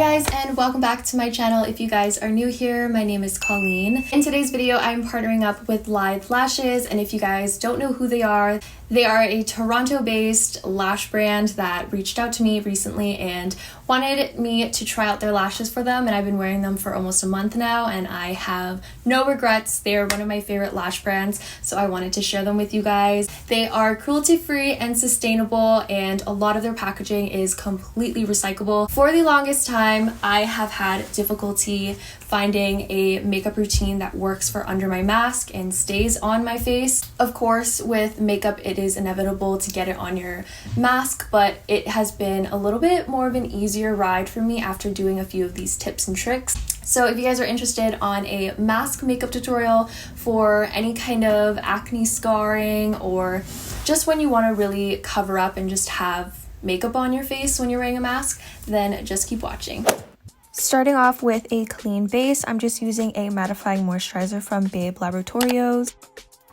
guys, and welcome back to my channel. If you guys are new here, my name is Colleen. In today's video, I'm partnering up with Lithe Lashes, and if you guys don't know who they are a Toronto-based lash brand that reached out to me recently and wanted me to try out their lashes for them, and I've been wearing them for almost a month now, and I have no regrets. They are one of my favorite lash brands, so I wanted to share them with you guys. They are cruelty-free and sustainable, and a lot of their packaging is completely recyclable. For the longest time, I have had difficulty finding a makeup routine that works for under my mask and stays on my face. Of course, with makeup, it is inevitable to get it on your mask, but it has been a little bit more of an easier ride for me after doing a few of these tips and tricks. So if you guys are interested on a mask makeup tutorial for any kind of acne scarring, or just when you want to really cover up and just have makeup on your face when you're wearing a mask, then just keep watching. Starting off with a clean base, I'm just using a mattifying moisturizer from Laboratorios.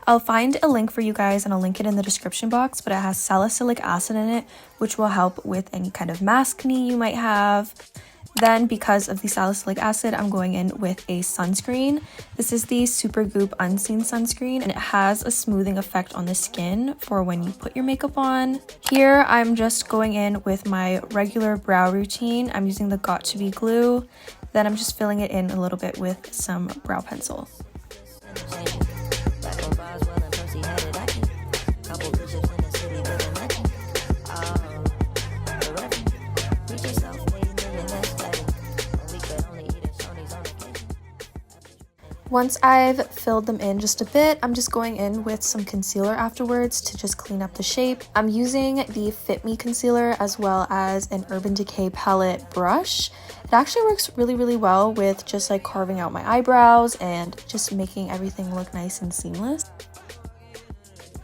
I'll find a link for you guys and I'll link it in the description box, but it has salicylic acid in it, which will help with any kind of maskne you might have. Then, because of the salicylic acid, I'm going in with a sunscreen. This is the Supergoop Unseen Sunscreen, and it has a smoothing effect on the skin for when you put your makeup on. Here, I'm just going in with my regular brow routine. I'm using the Got To Be glue. Then I'm just filling it in a little bit with some brow pencil. Once I've filled them in just a bit, I'm just going in with some concealer afterwards to just clean up the shape. I'm using the FitMe Concealer as well as an Urban Decay palette brush. It actually works really well with just like carving out my eyebrows and just making everything look nice and seamless.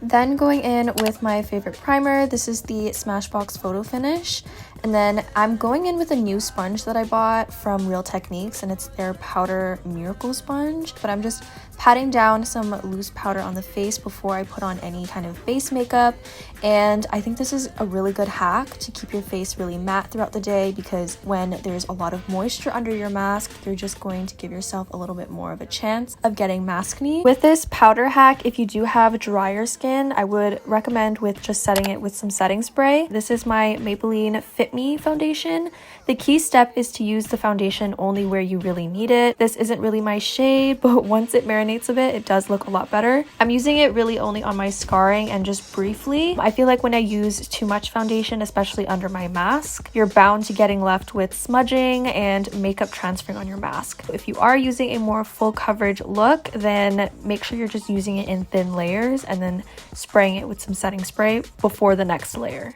Then going in with my favorite primer. This is the Smashbox Photo Finish. And then I'm going in with a new sponge that I bought from Real Techniques, and it's their Powder Miracle Sponge. But I'm just patting down some loose powder on the face before I put on any kind of base makeup. And I think this is a really good hack to keep your face really matte throughout the day, because when there's a lot of moisture under your mask, you're just going to give yourself a little bit more of a chance of getting maskne. With this powder hack, if you do have drier skin, I would recommend with just setting it with some setting spray. This is my Maybelline FitMe Foundation. The key step is to use the foundation only where you really need it. This isn't really my shade, but once it marinates a bit, it does look a lot better. I'm using it really only on my scarring and just briefly. I feel like when I use too much foundation, especially under my mask, you're bound to getting left with smudging and makeup transferring on your mask. If you are using a more full coverage look, then make sure you're just using it in thin layers and then spraying it with some setting spray before the next layer.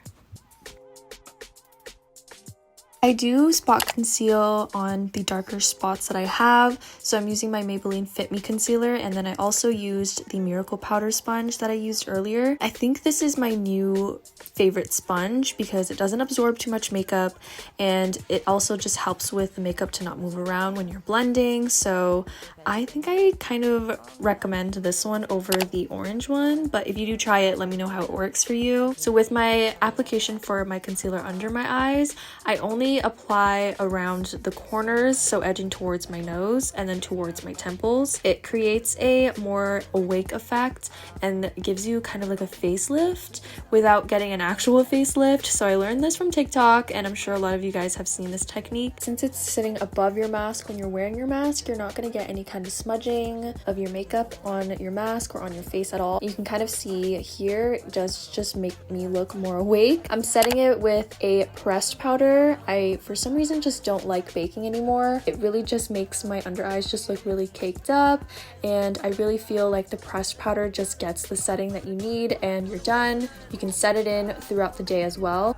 I do spot conceal on the darker spots that I have, so I'm using my Maybelline FitMe Concealer, and then I also used the Miracle Powder Sponge that I used earlier. I think this is my new favorite sponge because it doesn't absorb too much makeup, and it also just helps with the makeup to not move around when you're blending, so I think I kind of recommend this one over the orange one, but if you do try it, let me know how it works for you. So with my application for my concealer under my eyes, I only apply around the corners, so edging towards my nose and then towards my temples. It creates a more awake effect and gives you kind of like a facelift without getting an actual facelift. So I learned this from TikTok, and I'm sure a lot of you guys have seen this technique. Since it's sitting above your mask when you're wearing your mask, you're not going to get any kind of smudging of your makeup on your mask or on your face at all. You can kind of see here, it does just make me look more awake. I'm setting it with a pressed powder. I, for some reason, just don't like baking anymore. It really just makes my under eyes just look really caked up, and I really feel like the pressed powder just gets the setting that you need, and you're done. You can set it in throughout the day as well.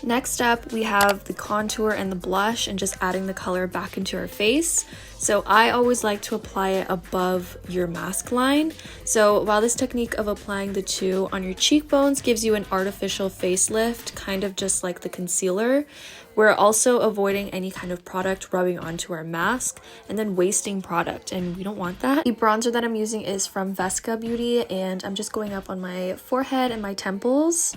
Next up, we have the contour and the blush, and just adding the color back into our face. So I always like to apply it above your mask line. So while this technique of applying the two on your cheekbones gives you an artificial facelift, kind of just like the concealer, we're also avoiding any kind of product rubbing onto our mask and then wasting product, and we don't want that. The bronzer that I'm using is from Vesca Beauty, and I'm just going up on my forehead and my temples.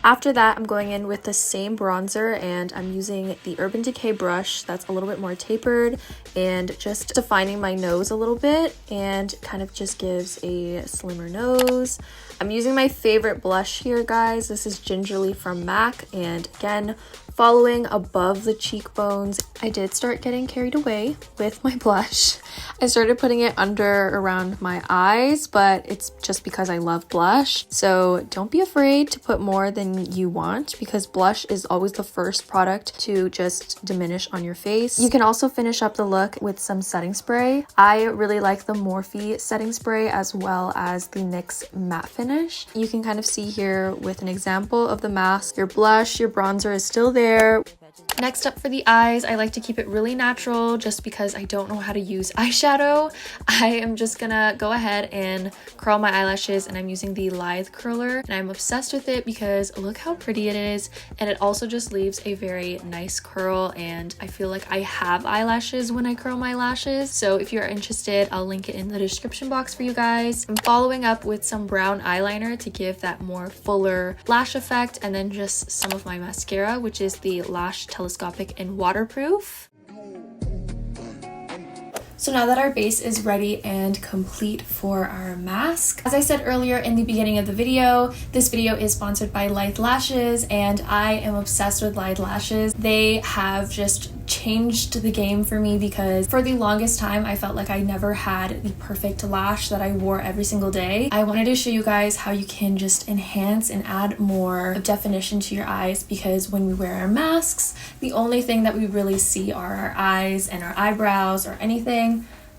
After that, I'm going in with the same bronzer, and I'm using the Urban Decay brush that's a little bit more tapered and just defining my nose a little bit, and kind of just gives a slimmer nose. I'm using my favorite blush here, guys. This is Gingerly from MAC, and again, following above the cheekbones. I did start getting carried away with my blush. I started putting it under around my eyes, but it's just because I love blush. So don't be afraid to put more than you want, because blush is always the first product to just diminish on your face. You can also finish up the look with some setting spray. I really like the Morphe setting spray as well as the NYX matte finish. You can kind of see here with an example of the mask, your blush, your bronzer is still there. Next up for the eyes, I like to keep it really natural just because I don't know how to use eyeshadow. I am just gonna go ahead and curl my eyelashes, and I'm using the Lithe curler, and I'm obsessed with it because look how pretty it is, and it also just leaves a very nice curl, and I feel like I have eyelashes when I curl my lashes. So if you're interested, I'll link it in the description box for you guys. I'm following up with some brown eyeliner to give that more fuller lash effect, and then just some of my mascara, which is the Lash Telescopic and Waterproof. So now that our base is ready and complete for our mask, as I said earlier in the beginning of the video, this video is sponsored by Lithe Lashes, and I am obsessed with Lithe Lashes. They have just changed the game for me, because for the longest time I felt like I never had the perfect lash that I wore every single day. I wanted to show you guys how you can just enhance and add more definition to your eyes, because when we wear our masks, the only thing that we really see are our eyes and our eyebrows, or anything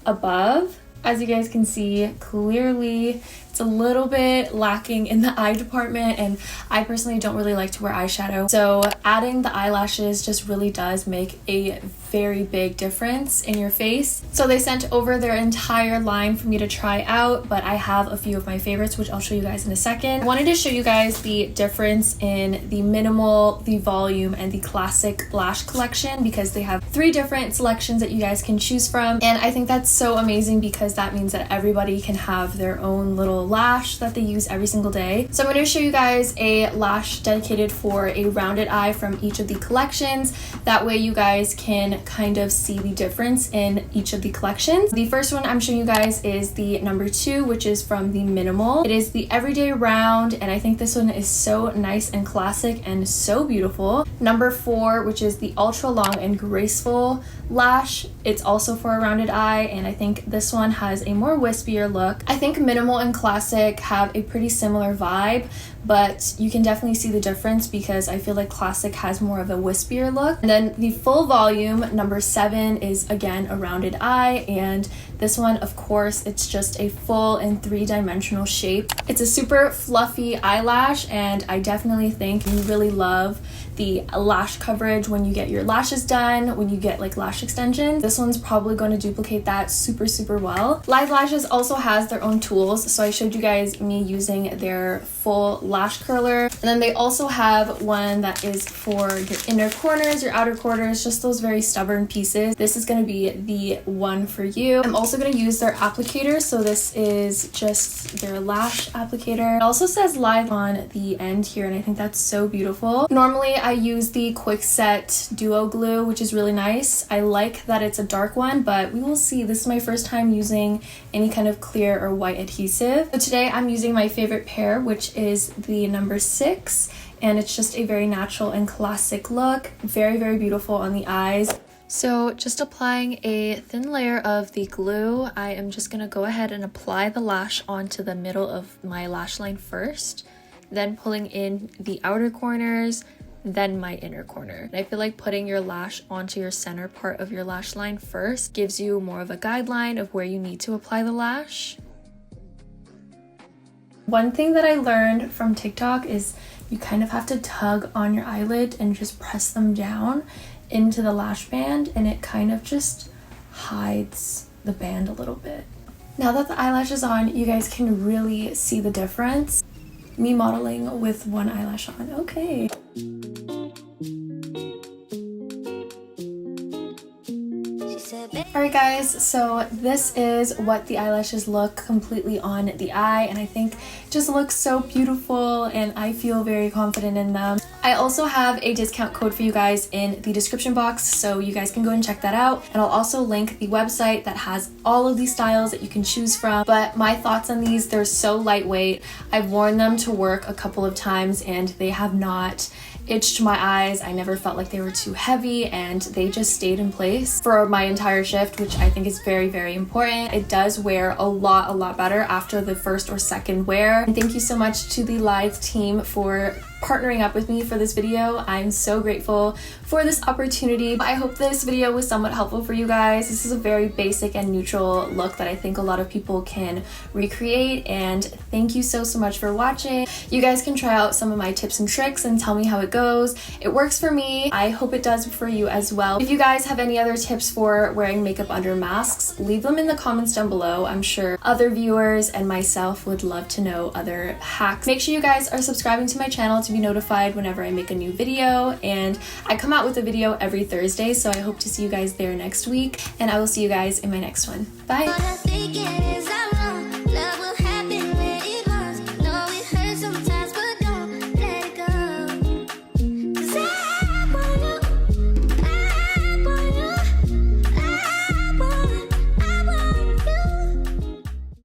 above. As you guys can see clearly, it's a little bit lacking in the eye department, and I personally don't really like to wear eyeshadow. So adding the eyelashes just really does make a very big difference in your face. So they sent over their entire line for me to try out, but I have a few of my favorites, which I'll show you guys in a second. I wanted to show you guys the difference in the minimal, the volume, and the classic lash collection, because they have 3 different selections that you guys can choose from, and I think that's so amazing, because that means that everybody can have their own little lash that they use every single day. So I'm going to show you guys a lash dedicated for a rounded eye from each of the collections. That way you guys can kind of see the difference in each of the collections. The first one I'm showing you guys is the number 2, which is from the Minimal. It is the Everyday Round, and I think this one is so nice and classic and so beautiful. Number 4, which is the Ultra Long and Graceful lash. It's also for a rounded eye, and I think this one has a more wispier look. I think Minimal and Classic have a pretty similar vibe, but you can definitely see the difference, because I feel like Classic has more of a wispier look. And then the Full Volume, number 7, is again a rounded eye, and this one, of course, it's just a full and 3-dimensional shape. It's a super fluffy eyelash, and I definitely think you really love the lash coverage when you get your lashes done, when you get like lash extensions. This one's probably going to duplicate that super well. Lithe Lashes also has their own tools, so I showed you guys me using their full lash curler, and then they also have one that is for your inner corners, your outer corners, just those very stubborn pieces. This is going to be the one for you. I'm also going to use their applicator, so this is just their lash applicator. It also says Lithe on the end here, and I think that's so beautiful. Normally I use the Quickset Duo Glue, which is really nice. I like that it's a dark one, but we will see. This is my first time using any kind of clear or white adhesive. So today I'm using my favorite pair, which is the number 6, and it's just a very natural and classic look. Very beautiful on the eyes. So just applying a thin layer of the glue, I am just going to go ahead and apply the lash onto the middle of my lash line first, then pulling in the outer corners, then my inner corner. And I feel like putting your lash onto your center part of your lash line first gives you more of a guideline of where you need to apply the lash. One thing that I learned from TikTok is you kind of have to tug on your eyelid and just press them down into the lash band, and it kind of just hides the band a little bit. Now that the eyelash is on, you guys can really see the difference. Me modeling with one eyelash on. Okay. Alright guys, so this is what the eyelashes look completely on the eye, and I think just looks so beautiful and I feel very confident in them. I also have a discount code for you guys in the description box, so you guys can go and check that out, and I'll also link the website that has all of these styles that you can choose from. But my thoughts on these, they're so lightweight. I've worn them to work a couple of times and they have not itched my eyes. I never felt like they were too heavy, and they just stayed in place for my entire shift, which I think is very, very important. It does wear a lot better after the first or second wear. And thank you so much to the Lithe team for partnering up with me for this video. I'm so grateful for this opportunity. I hope this video was somewhat helpful for you guys. This is a very basic and neutral look that I think a lot of people can recreate, and thank you so much for watching. You guys can try out some of my tips and tricks and tell me how it goes. It works for me. I hope it does for you as well. If you guys have any other tips for wearing makeup under masks, leave them in the comments down below. I'm sure other viewers and myself would love to know other hacks. Make sure you guys are subscribing to my channel to be notified whenever I make a new video, and I come out with a video every Thursday, so I hope to see you guys there next week, and I will see you guys in my next one. Bye!